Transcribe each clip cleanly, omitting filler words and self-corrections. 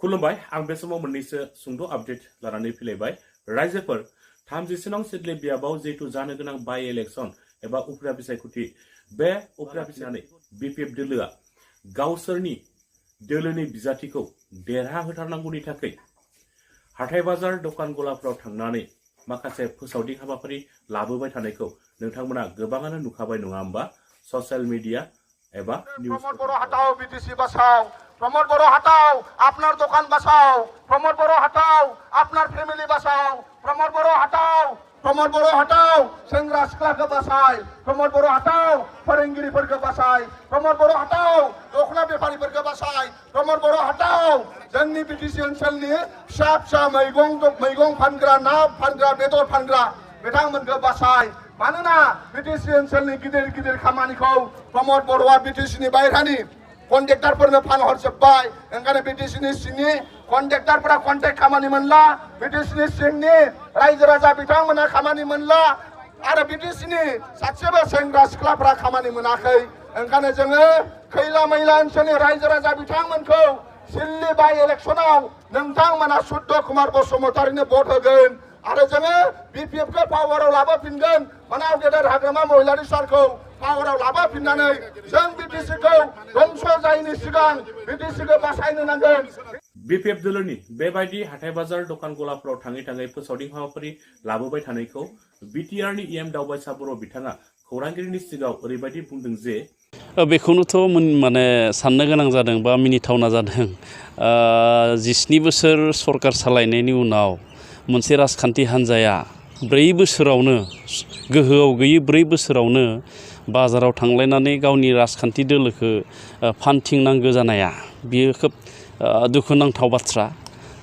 खुलुमबाय आं बे समाव मोननैसो सुंद' आपडेट लानानै फैलायबाय रायजोफोर 30 नं सिडली बियाबाव जिहेतु जानो गोनां बाय इलेक्शन एबा उफ्रा बिसायख'थि बे उफ्रा बिसायख'थि बिपिएफ दोलोआ गावसोरनि दोलोनि बिजाथिखौ देरहाहोथारनांगौनि थाखाय हाथाय बाजार दखान गलाफोराव थांनानै माखासे फोसावदिं हाबाफारि लाबोबाय थानायखौ नोंथांमोना गोबाङानो नुखाबाय नङा होमबा ससियेल मिडिया एबा निउज प्रमोद बर' हटाओ बीटीसी बसाओ प्रमोद बर' हटाओ আপনার দোকান বাঁচাও প্রমোদ বড় হটাও আপনার ফ্যামিলি বাঁচাও প্রমোদ বড় হটাও সেংগ্রা সিख्लाखौ বাঁচাই প্রমোদ বড় হটাও फोरोंगिरिफोरखौ बासाय प्रमोद बर' हटाओ दखना बेफारिफोरखौ बासाय प्रमोद बर' हटाओ जोंनि बीटीसी ओनसोलनि फिसा फिसा मैगं फानग्रा ना फानग्रा बेदर फानग्रा बिथांमोनखौ बासाय मानोना बीटीसी ओनसोलनि गिदिर गिदिर खामानिखौ प्रमोद बर'आ बीटीसीनि बायह्रानि कन्ट्रेक्टरफोरनो फानहरजोब्बाय ओंखायनो बीटीसीनि सिंनि कन्ट्रेक्टरफोरा कन्ट्रेक्ट खामानि मोनला बीटीसीनि सिंनि रायजो राजा बिथांमोना खामानि मोनला आरो बीटीसीनि सासेबो सेंग्रा सिख्लाफोरा खामानि मोनाखै ओंखायनो जोङो खैला मैला ओनसोलनि रायजो राजा बिथांमोनखौ सिल्ली बाय इलेक्शनाव नोंथांमोना शुद्ध कुमार बसुमतारीनो भट होगोन आरो जोङो बिपिएफखौ पावाराव लाबोफिनगोन मानाव गेदेर हाग्रामा महिलारि सारखौ पावाराव लाबोफिननानै जों बीटीसीखौ दंस जायैनि सिगां बीटीसीखौ बासायनो नांगोन बिपिएफ दोलोनि बेबायदि हाथाय बाजार दखान गलाफोराव थाङै थाङै फोसावदिं हाबाफारि लाबोबाय थानायखौ बिटिआरनि एम दावबायसा बर' बिथाङा खौरांगिरिनि सिगाङाव ओरैबायदि बुंदों जे बेखौनोथ' माने साननो गोनां जादों बा मिनिथावना जादों 17 बोसोर सरकार सालायनायनि उनाव मोनसे राजखान्थि हान्जाया 4 बोसोरावनो गोहोआव गैयै 4 बोसोरावनो बाजाराव थांलायनानै गावनि राजखान्थि दोलोखौ फानथिंनांगौ जानाया बियो खोब दुखुनांथाव बाथ्रा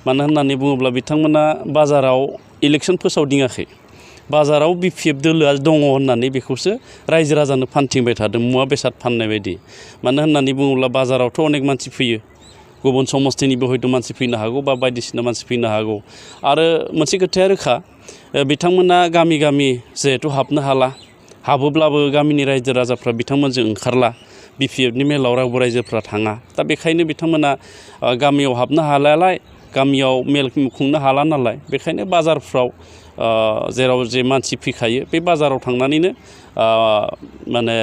मानो होननानै बुङोब्ला बिथांमोना बाजाराव इलेक्शन फोसावदिङाखै बाजाराव बिपिएफ दोलोआ दङ होननानै बेखौसो रायजो राजानो फानथिंबाय थादों मुवा बेसाद फाननाय बायदि मानो होननानै बुङोब्ला बाजारावथ' अनेक मानसि फैयो गुबुन समस्थिनिबो हयथ' मानसि फैनो हागौ बा बायदिसिना मानसि फैनो हागौ आरो मोनसे खोथाया रोखा बिथांमोना गामि गामि जिहेतु हाबनो हाला हाबोब्लाबो गामिनि रायजो राजाफ्रा बिथांमोनजों ओंखारला बिपिएफनि मेलाव रावबो रायजोफ्रा थाङा दा बेखायनो बिथांमोना गामियाव हाबनो हालालाय गामियाव मेल खुंनो हाला नालाय बेखायनो बाजारफ्राव जेराव जे मानसि फैखायो बे बाजाराव थांनानैनो माने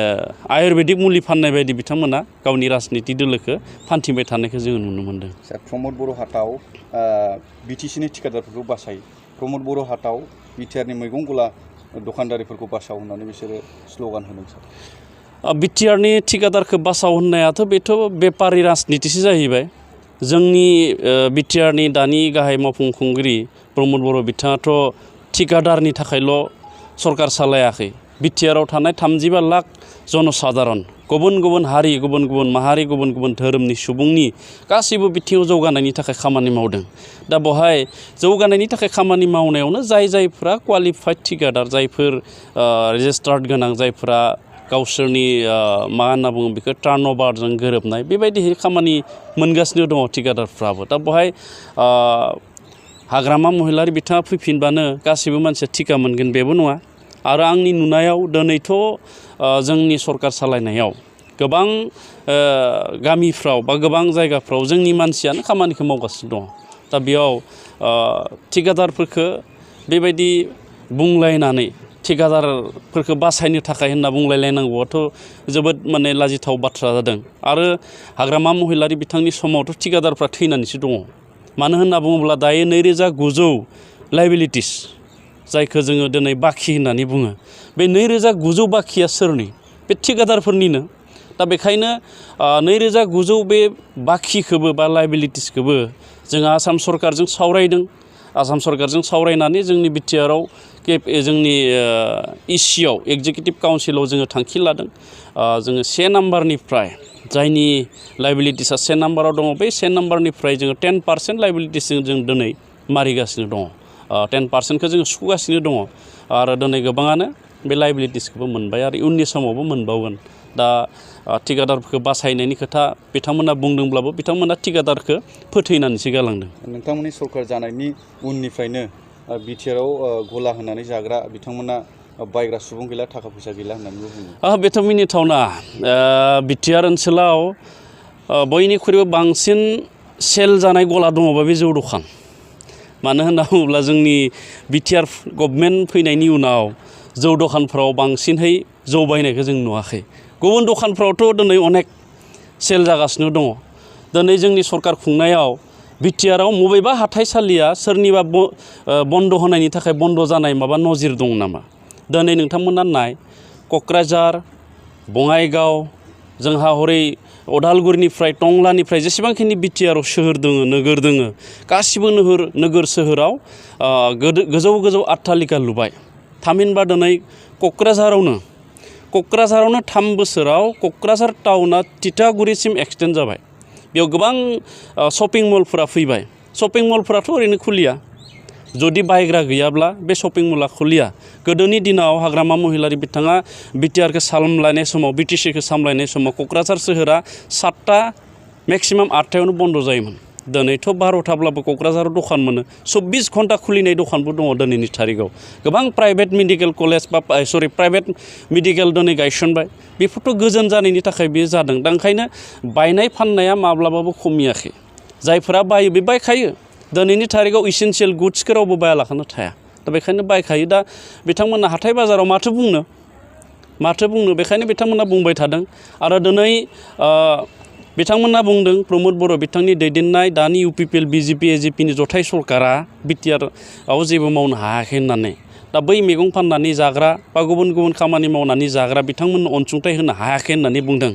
आयुर्वेदिक मुलि फाननाय बायदि बिथांमोना गावनि राजनिति दोलोखौ फानथिंबाय थानायखौ जोङो नुनो मोन्दों प्रमोद बर' हटाओ बीटीसीनि ठिकादारफोरखौ बासाय प्रमोद बर' हटाओ बिटिआरनि मैगं गला दखानदारिफोरखौ बासाव होननानै बिसोरो स्ल'गान होदों सार बिटिआरनि ठिकादारखौ बासाव होननायाथ' बेथ' बेपारि राजनितिसो जाहैबाय जोंनि बिटिआरनि दानि गाहाय मावफुं खुंगिरि प्रमोद बर' बिथाङाथ' ठिकादारनि थाखायल' सरकार सालायाखै बिटिआराव थानाय 35 लाख जनसाधारन गुबुन गुबुन हारि गुबुन गुबुन माहारि गुबुन गुबुन धोरोमनि सुबुंनि गासैबो बिथिङाव जौगानायनि थाखाय खामानि मावदों दा बेवहाय जौगानायनि थाखाय खामानि मावनायावनो जायफोरा क्वालिफाइड ठिकादार जायफोर रेजिस्टार्ड गोनां जायफोरा गावसोरनि मा होनना बुङो बेखौ टार्नओभारजों गोरोबनाय बेबायदि खामानि मोनगासिनो दङ ठिकादारफ्राबो दा बेवहाय हाग्रामा महिलारि बिथाङा फैफिनबानो गासैबो मानसिया टिका मोनगोन बेबो नङा आरो आंनि नुनायाव दिनैथ' जोंनि सरकार सालायनायाव गोबां गामिफ्राव बा गोबां जायगाफ्राव जोंनि मानसियानो खामानिखौ मावगासिनो दङ दा बेयाव ठिकादारफोरखौ बेबायदि बुंलायनानै ठिकादारफोरखौ बासायनो थाखाय होनना बुंलायलायनांगौआथ' जोबोद माने लाजिथाव बाथ्रा जादों आरो हाग्रामा महिलारि बिथांनि समावथ' ठिकादारफ्रा थैनानैसो दङ मानो होनना बुङोब्ला दायो 2900 लायबिलिटिस जायखौ जोङो दिनै बाखि होननानै बुङो बे 2900 बाखिया सोरनि बे ठिकादारफोरनिनो दा बेखायनो 2900 बे बाखिखौबो बा लायबिलिटिसखौबो जोङो आसाम सरकारजों सावरायदों आसाम सरकारजों सावरायनानै जोंनि बिटिआराव जोंनि इसिआव एक्जिकिउटिभ काउन्सिलाव जोङो थांखि लादों जोङो 1 नाम्बारनिफ्राय जायनि लायबिलिटिसा 1 नाम्बाराव दङ बे 1 नाम्बारनिफ्राय जोङो 10% लायबिलिटिसजों जों दिनै मारिगासिनो दङ 10%खौ जोङो सुगासिनो दङ आरो दिनै गोबाङानो बे लायबिलिटिसखौबो मोनबाय आरो उननि समावबो मोनबावगोन दा ठिकादारफोरखौ बासायनायनि खोथा बिथांमोना बुंदोंब्लाबो बिथांमोना ठिकादारखौ फोथैनानैसो गालांदों नोंथांमोननि सरकार जानायनि उननिफ्रायनो बिटिआराव गला होनानै जाग्रा बिथांमोना बायग्रा सुबुं गैला थाखा फैसा गैला होननानैबो बुङो बेथ' मिनिथावना बिटिआर ओनसोलाव बयनिख्रुइबो बांसिन सेल जानाय गला दङबा बे जौ दखान मानो होनना बुङोब्ला जोंनि बिटिआर गभर्नमेन्ट फैनायनि उनाव जौ दखानफ्राव बांसिनहै जौ बायनायखौ जों नुवाखै गुबुन दखानफ्रावथ' दिनै अनेक सेल जागासिनो दङ दिनै जोंनि सरकार खुंनायाव बिटिआराव बबेबा हाथाइसालिया सोरनिबा बन्द होनायनि थाखाय बन्द जानाय माबा नजिर दं नामा दिनै नोंथांमोना नाय क'क्राझार बङाइगाव जोंहा हरै अदालगुरिनिफ्राय टंलानिफ्राय जेसेबांखिनि बिटिआराव सोहोर दोङो नोगोर दोङो गासिबो नोगोर सोहोराव गोजौ गोजौ अट्टालिका लुबाय थामहिनबा दिनै क'क्राझारावनो 3 बोसोराव क'क्राझार टाउना तितागुरिसिम एक्सटेन्ड जाबाय बेयाव गोबां शपिं मलफोरा फैबाय शपिं मलफोराथ' ओरैनो खुलिया जुदि बायग्रा गैयाब्ला बे शपिं मला खुलिया गोदोनि दिनाव हाग्रामा महिलारि बिथाङा बिटिआरखौ सामलायनाय समाव बिटिसिखौ सामलायनाय समाव क'क्राझार सोहोरा 7टा मेक्सिमाम 8टायावनो बन्द जायोमोन दिनैथ' 12टाब्लाबो क'क्राझाराव दखान मोनो 24 घन्टा खुलिनाय दखानबो दङ दिनैनि थारिखआव गोबां प्राइभेट मेडिकेल कलेज बा प्राइभेट मेडिकेल दिनै गायसनबाय बेफोरथ' गोजोन जानायनि थाखाय बे जादों दा ओंखायनो बायनाय फाननाया माब्लाबाबो खमियाखै जायफोरा बायो बे बायखायो दिनैनि थारिखआव इसेन्सियेल गुड्सखौ रावबो बायालाखानो थाया दा बेखायनो बायखायो दा बिथांमोना हाथाय बाजाराव माथो बुंनो बेखायनो बिथांमोना बुंबाय थादों आरो दिनै बिथांमोना बुंदों प्रमद बर' बिथांनि दैदेननाय दानि UPPL BJP AJPनि जथाय सरकारा बिटिआरआव जेबो मावनो हायाखै होननानै दा बै मैगं फाननानै जाग्रा बा गुबुन गुबुन खामानि मावनानै जाग्रा बिथांमोननो अनसुंथाइ होनो हायाखै होननानै बुंदों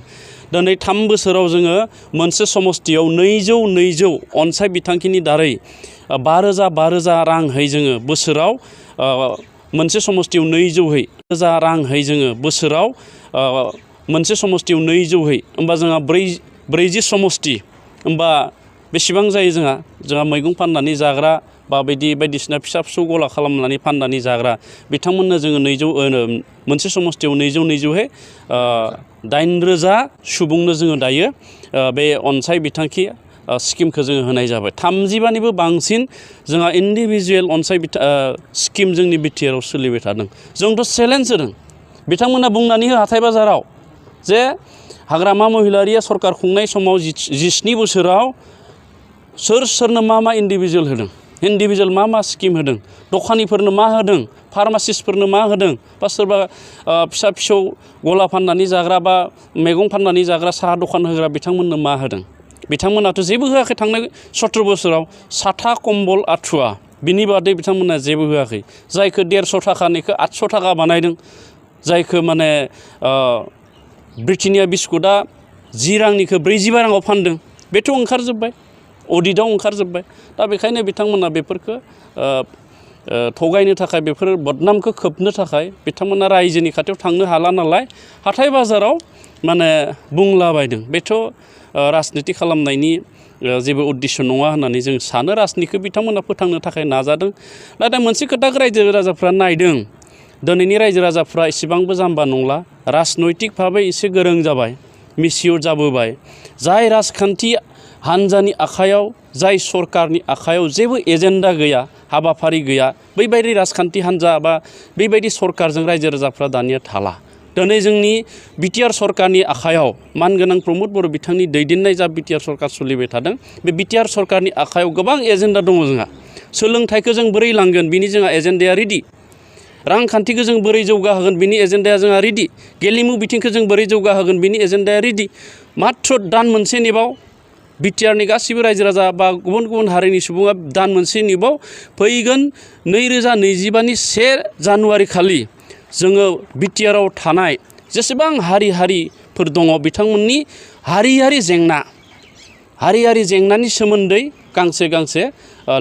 दिनै 3 बोसोराव जोङो मोनसे समस्तियाव 200 अनसाय बिथांखिनि दारै 5,000 रांहै जोङो बोसोराव मोनसे समस्तियाव 200 रांहै जोङो बोसोराव मोनसे समस्तियाव 200 होमबा जोंहा 40 समस्ति होमबा बेसेबां जायो जोंहा मैगं फाननानै जाग्रा बा बायदिसिना फिसा फिसौ गला खालामनानै फाननानै जाग्रा बिथांमोननो जोङो 200 मोनसे समस्तियाव 200 8,000 सुबुंनो जोङो दायो बे अनसाय बिथांखि स्किमखौ जोङो होनाय जाबाय 30निबो बांसिन जोंहा इन्डिभिजुवेल अनसाय स्किम जोंनि बिटिआराव सोलिबाय थादों जोंथ' चेलेन्ज होदों बिथांमोना बुंनानै हो हाथाय बाजाराव जे हाग्रामा महिलारिया सरकार खुंनाय समाव 17 बोसोराव सोरनो मा इन्डिभिजुवेल होदों इन्डिभिजुवेल मा स्किम होदों दखानिफोरनो मा होदों फार्मासिस्टफोरनो मा होदों बा सोरबा फिसा फिसौ गला फाननानै जाग्रा बा मैगं फाननानै जाग्रा साहा दखान होग्रा बिथांमोननो मा होदों बिथांमोनाथ' जेबो होआखै थांनाय 17 बोसोराव साथा कम्बल आठुवा बिनि बादै बिथांमोना जेबो होआखै जायखौ 150 थाखानिखौ 800 थाखा बानायदों जायखौ माने ब्रिटेनिया बिस्कुटआ 10 रांनिखौ 45 राङाव फानदों बेथ' ओंखारजोब्बाय अडिटआव ओंखारजोब्बाय दा बेखायनो बिथांमोना बेफोरखौ थगायनो थाखाय बेफोर बदनामखौ खोबनो थाखाय बिथांमोना रायजोनि खाथियाव थांनो हाला नालाय हाथाय बाजाराव माने बुंलाबायदों बेथ' राजनिति खालामनायनि जेबो उद्देश्य नङा होननानै जों सानो राजनितिखौ बिथांमोना फोथांनो थाखाय नाजादों नाथाय मोनसे खोथाखौ रायजो राजाफ्रा नायदों दिनैनि रायजो राजाफ्रा एसेबांबो जाम्बा नंला राजनैतिक भाबै एसे गोरों जाबाय मिसियर जाबोबाय जाय राजखान्थि हानजानि आखायाव जाय सरकारनि आखायाव जेबो एजेन्डा गैया हाबाफारि गैया बैबायदि राजखान्थि हानजा बा बैबायदि सरकारजों रायजो राजाफ्रा दानिया थाला दिनै जोंनि बिटिआर सरकारनि आखायाव मानगोनां प्रमद बर' बिथांनि दैदेननाय जा बिटिआर सरकार सोलिबाय थादों बे बिटिआर सरकारनि आखायाव गोबां एजेन्डा दङ जोंहा सोलोंथाइखौ जों बोरै लांगोन बिनि जोंहा एजेन्डाया रेडि रांखान्थिखौ जों बोरै जौगाहोगोन बिनि एजेन्डाया जोंहा रेडि गेलेमु बिथिंखौ जों बोरै जौगाहोगोन बिनि एजेन्डाया रेडि मात्र दान मोनसे नेबाव बिटिआरनि गासिबो रायजो राजा बा गुबुन गुबुन हारिनि सुबुङा दान मोनसे नेबाव फैगोन 2025नि 1 जानुवारि खालि जोङो बिटिआराव थानाय जेसेबां हारिफोर दङ बिथांमोननि हारियारि जेंनानि सोमोन्दै गांसे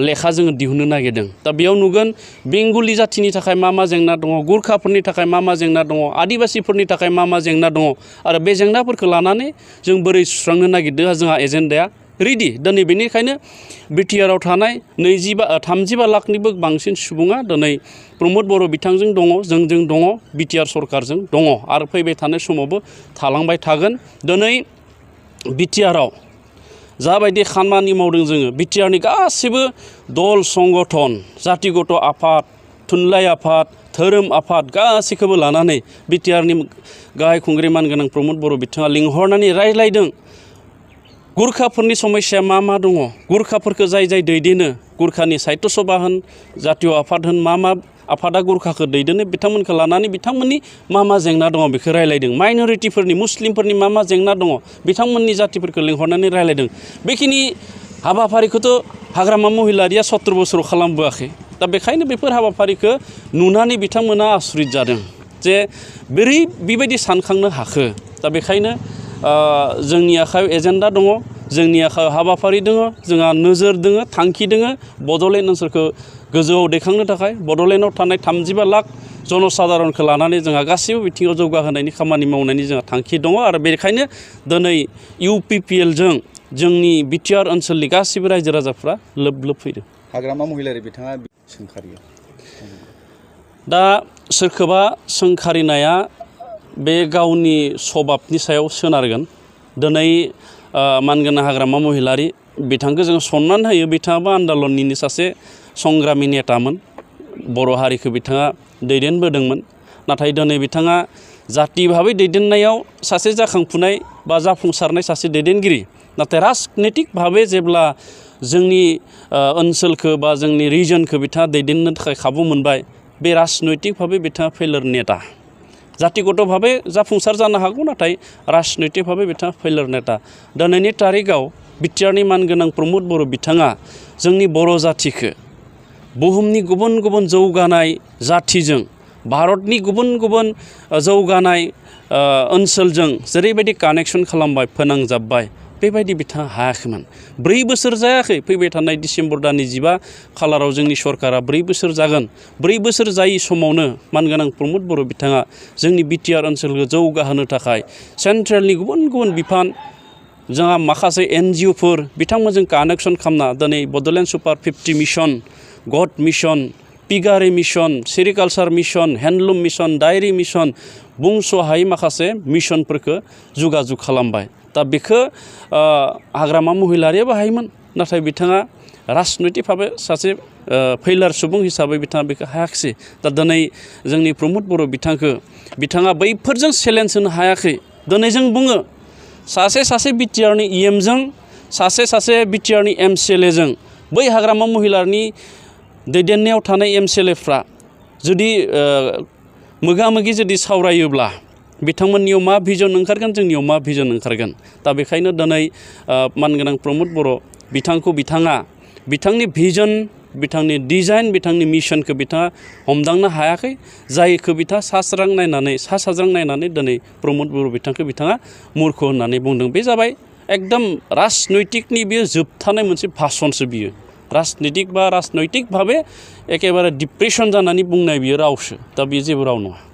लेखा जोङो दिहुननो नागिरदों दा बेयाव नुगोन बेंगलि जाथिनि थाखाय मा जेंना दङ गुरखाफोरनि थाखाय मा जेंना दङ आदिबासिफोरनि थाखाय मा जेंना दङ आरो बे जेंनाफोरखौ लानानै जों बोरै सुस्रांनो नागिरदों जोंहा एजेन्डाया रेडि दिनै बेनिखायनो बिटिआराव थानाय 35 लाखनिबो बांसिन सुबुङा दिनै प्रमद बर' बिथांजों दङ जोंजों दङ बिटिआर सरकारजों दङ आरो फैबाय थानाय समावबो थालांबाय थागोन दिनै बिटिआराव जाबायदि खामानि मावदों जोङो बिटिआरनि गासिबो दल संगठन जातिगत आफाद थुनलाइ आफाद धोरोम आफाद गासैखौबो लानानै बिटिआरनि गाहाय खुंगिरि मानगोनां प्रमद बर' बिथाङा लिंहरनानै रायज्लायदों गुरखाफोरनि समस्या मा दङ गुरखाफोरखौ जाय दैदेनो गुरखानि साहित्य सभा होन जातीय आफाद होन मा आफादा गुरखाखौ दैदेनो बिथांमोनखौ लानानै बिथांमोननि मा जेंना दङ बेखौ रायलायदों माइनरिटिफोरनि मुस्लिमफोरनि मा जेंना दङ बिथांमोननि जातिफोरखौ लिंहरनानै रायलायदों बेखिनि हाबाफारिखौथ' हाग्रामा महिलारिया 70 बोसोराव खालामबोआखै दा बेखायनो बेफोर हाबाफारिखौ नुनानै बिथांमोना आसरित जादों जे बोरै बेबायदि सानखांनो हाखो दा बेखायनो जोंनि आखायाव एजेन्डा दङ जोंनि आखायाव हाबाफारि दङ जोंहा नोजोर दङ थांखि दङ बड'लेण्ड ओनसोलखौ गोजौआव दैखांनो थाखाय बड'लेण्डआव थानाय 35 लाख जनसाधारणखौ लानानै जोंहा गासैबो बिथिङाव जौगाहोनायनि खामानि मावनायनि जोंहा थांखि दङ आरो बेनिखायनो दिनै UPPL जों जोंनि बिटिआर ओनसोलनि गासैबो रायजो राजाफ्रा लोब फैदों हाग्रामा महिलारि बिथाङा सोंखारियो दा सोरखौबा सोंखारिनाया बे गावनि सभाबनि सायाव सोनारगोन दिनै मानगोनां हाग्रामा महिलारि बिथांखौ जों सनमान होयो बिथाङाबो आन्दलननिनो सासे संग्रामि नेतामोन बर' हारिखौ बिथाङा दैदेनबोदोंमोन नाथाय दिनै बिथाङा जाति भाबै दैदेननायाव सासे जाखांफुनाय बा जाफुंसारनाय सासे दैदेनगिरि नाथाय राजनितिक भाबै जेब्ला जोंनि ओनसोलखौ बा जोंनि रिजनखौ बिथाङा दैदेननो थाखाय खाबु मोनबाय बे राजनैतिक भाबै बिथाङा फेलार नेता जातिगत भाबै जाफुंसार जानो हागौ नाथाय राजनैतिक भाबै बिथाङा फेलार नेता दिनैनि तारिखआव बिटिआरनि मानगोनां प्रमद बर' बिथाङा जोंनि बर' जातिखौ बुहुमनि गुबुन गुबुन जौगानाय जातिजों भारतनि गुबुन गुबुन जौगानाय ओनसोलजों जेरैबायदि कानेक्सन खालामबाय फोनांजाबबाय बेबायदि बिथाङा हायाखैमोन 4 बोसोर जायाखै फैबाय थानाय डिसेम्बर दाननि 15 खालाराव जोंनि सरकारा 4 बोसोर जागोन 4 बोसोर जायै समावनो मानगोनां प्रमद बर' बिथाङा जोंनि बिटिआर ओनसोलखौ जौगाहोनो थाखाय सेन्ट्रेलनि गुबुन गुबुन बिफान जोंहा माखासे NGOफोर बिथांमोनजों कानेक्सन खालामना दिनै Bodoland super 50 mission goat mission piggery mission sericulture mission handloom mission dairy mission बुंस' हायै माखासे मिशनफोरखौ जुगाजुग खालामबाय दा बेखौ हाग्रामा महिलारियाबो हायोमोन नाथाय बिथाङा राजनैतिक भाबै सासे फैलार सुबुं हिसाबै बिथाङा बेखौ हायाखिसै दा दिनै जोंनि प्रमद बर' बिथाङा बैफोरजों चेलेन्ज होनो हायाखै दिनै जों बुङो सासे बिटिआरनि EMजों सासे बिटिआरनि MCLAजों बै हाग्रामा महिलारिनि दैदेननायाव थानाय MCLAफ्रा जुदि मोगा-मोगि जुदि सावरायोब्ला बिथांमोननियाव मा भिजन ओंखारगोन जोंनियाव मा भिजन ओंखारगोन दा बेखायनो दिनै मानगोनां प्रमद बर' बिथाङा बिथांनि भिजन बिथांनि डिजाइन बिथांनि मिशनखौ बिथाङा हमदांनो हायाखै जायखौ बिथाङा सा साज्रां नायनानै दिनै प्रमद बर' बिथाङा मूर्ख होननानै बुंदों बे जाबाय एकदम राजनैतिकनि बेयो जोबथानाय मोनसे भाषणसो बियो राजनैतिक भाबै एखेबारे डिप्रेसन जानानै बुंनाय बियो रावसो दा बेयो जेबो राव नङा